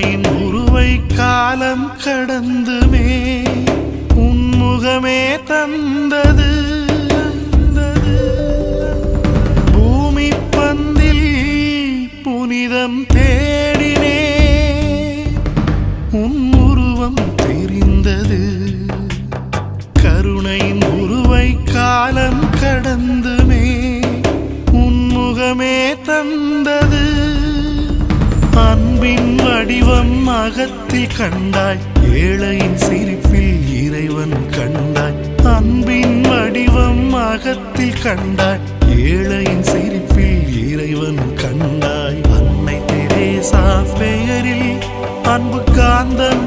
கருணையின் உருவை காலம் கடந்துமே உன்முகமே தந்தது. பூமி பந்தில் புனிதம் தேடினே உன் உருவம் தெரிந்தது. கருணையின் உருவை காலம் கடந்துமே உன்முகமே தந்தது. அன்பின் வடிவம் அகத்தில் கண்டாய், ஏழையின் சிரிப்பில் இறைவன் கண்டாய். அன்பின் வடிவம் அகத்தில் கண்டாய், ஏழையின் சிரிப்பில் இறைவன் கண்டாய். அன்னை தெரேசா பெயரில் அன்பு காந்தன்